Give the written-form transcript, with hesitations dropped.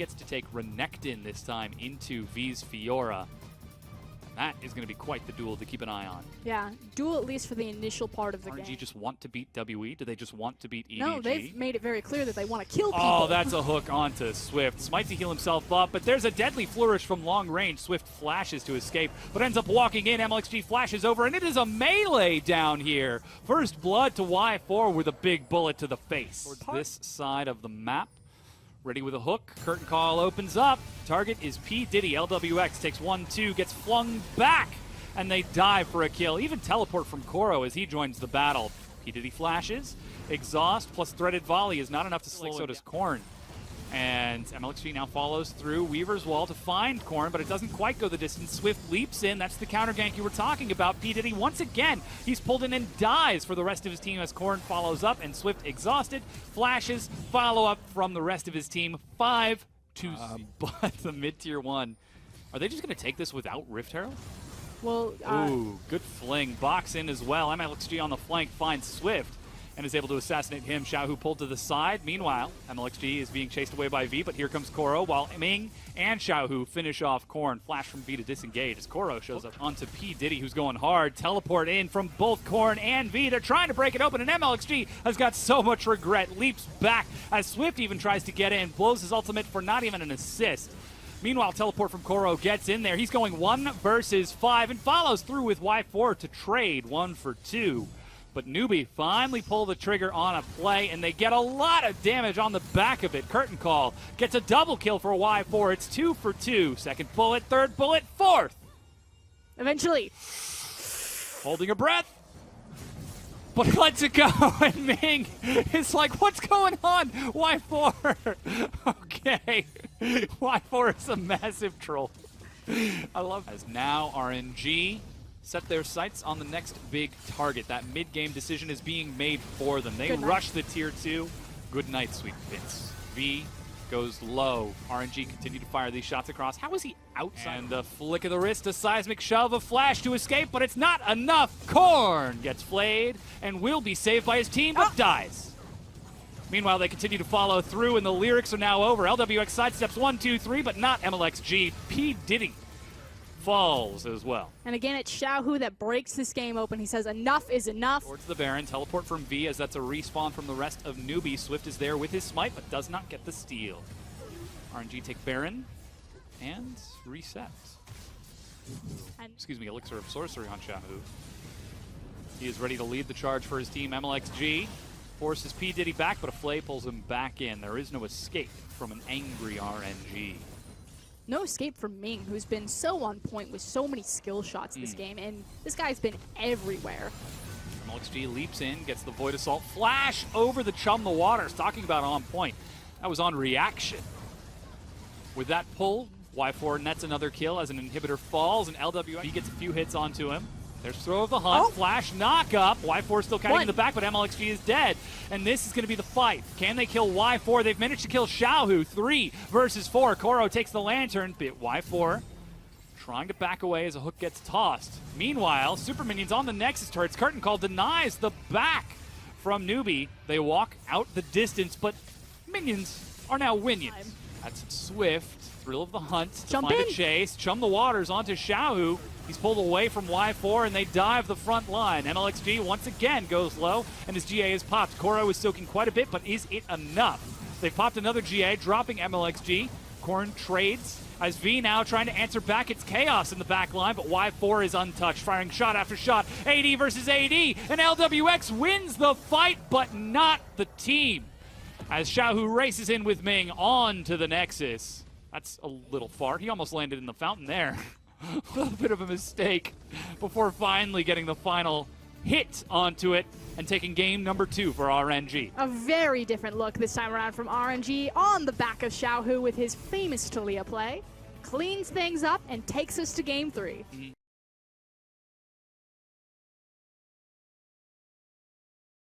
gets to take Renekton this time into V's Fiora. That is going to be quite the duel to keep an eye on. Yeah, duel at least for the initial part of the game. RNG just want to beat WE? Do they just want to beat EDG? No, they've made it very clear that they want to kill people. Oh, that's a hook onto Swift. Smites to heal himself up, but there's a deadly flourish from long range. Swift flashes to escape, but ends up walking in. MLXG flashes over, and it is a melee down here. First blood to Y4 with a big bullet to the face. Towards this side of the map. Ready with a hook. Curtain call opens up. Target is P. Diddy. LWX takes 1-2, gets flung back, and they dive for a kill. Even teleport from Koro as he joins the battle. P. Diddy flashes. Exhaust plus threaded volley is not enough to slow him. So does Korn. And MLXG now follows through Weaver's Wall to find Korn, but it doesn't quite go the distance. Swift leaps in. That's the counter gank you were talking about. P. Diddy, once again, he's pulled in and dies for the rest of his team as Korn follows up, and Swift exhausted, flashes, follow-up from the rest of his team. 5-2. But the mid-tier 1, are they just going to take this without Rift Herald? Well, ooh, good fling. Box in as well. MLXG on the flank finds Swift and is able to assassinate him. Xiaohu pulled to the side. Meanwhile, MLXG is being chased away by V, but here comes Koro, while Ming and Xiaohu finish off Korn. Flash from V to disengage as Koro shows up onto P. Diddy, who's going hard. Teleport in from both Korn and V. They're trying to break it open, and MLXG has got so much regret. Leaps back as Swift even tries to get in. Blows his ultimate for not even an assist. Meanwhile, teleport from Koro gets in there. He's going 1 versus 5 and follows through with Y4 to trade 1 for 2. But NewBee finally pull the trigger on a play, and they get a lot of damage on the back of it. Curtain call gets a double kill for Y4. It's 2 for 2. Second bullet, third bullet, fourth. Eventually. Holding her breath. But lets it go, and Ming is like, what's going on? Y4. Okay. Y4 is a massive troll. I love it. As now RNG set their sights on the next big target. That mid-game decision is being made for them. They rush the tier 2. Good night, sweet Vince. V goes low. RNG continue to fire these shots across. How is he outside? And a flick of the wrist, a seismic shove, a flash to escape, but it's not enough. Korn gets flayed and will be saved by his team, but dies. Meanwhile, they continue to follow through, and the lyrics are now over. LWX sidesteps 1, 2, 3, but not MLXG. P. Diddy falls as well. And again, it's Xiaohu that breaks this game open. He says enough is enough. Towards the Baron, teleport from V as that's a respawn from the rest of NewBee. Swift is there with his smite, but does not get the steal. RNG take Baron and reset. Excuse me, Elixir of Sorcery on Xiaohu. He is ready to lead the charge for his team. MLXG forces P. Diddy back, but a Flay pulls him back in. There is no escape from an angry RNG. No escape from Ming, who's been so on point with so many skill shots this game, and this guy's been everywhere. MLXG leaps in, gets the Void Assault, flash over the Chum the Waters, talking about on point. That was on reaction. With that pull, Y4 nets another kill as an inhibitor falls, and LWX gets a few hits onto him. There's Throw of the Hunt, flash knock up. Y4 still counting in the back, but MLXG is dead. And this is going to be the fight. Can they kill Y4? They've managed to kill Xiaohu. 3 versus 4. Koro takes the lantern, but Y4 trying to back away as a hook gets tossed. Meanwhile, Super Minions on the Nexus turrets. Curtain call denies the back from NewBee. They walk out the distance, but Minions are now Winions. That's Swift. Thrill of the Hunt to find a chase. Chum the Waters onto Xiaohu. He's pulled away from Y4, and they dive the front line. MLXG once again goes low, and his GA is popped. Koro is soaking quite a bit, but is it enough? They've popped another GA, dropping MLXG. Korn trades as V now trying to answer back. It's chaos in the back line, but Y4 is untouched, firing shot after shot. AD versus AD, and LWX wins the fight, but not the team. As Xiaohu races in with Ming on to the Nexus. That's a little far. He almost landed in the fountain there. A little bit of a mistake before finally getting the final hit onto it and taking game number 2 for RNG. A very different look this time around from RNG on the back of Xiaohu with his famous Talia play. Cleans things up and takes us to game 3.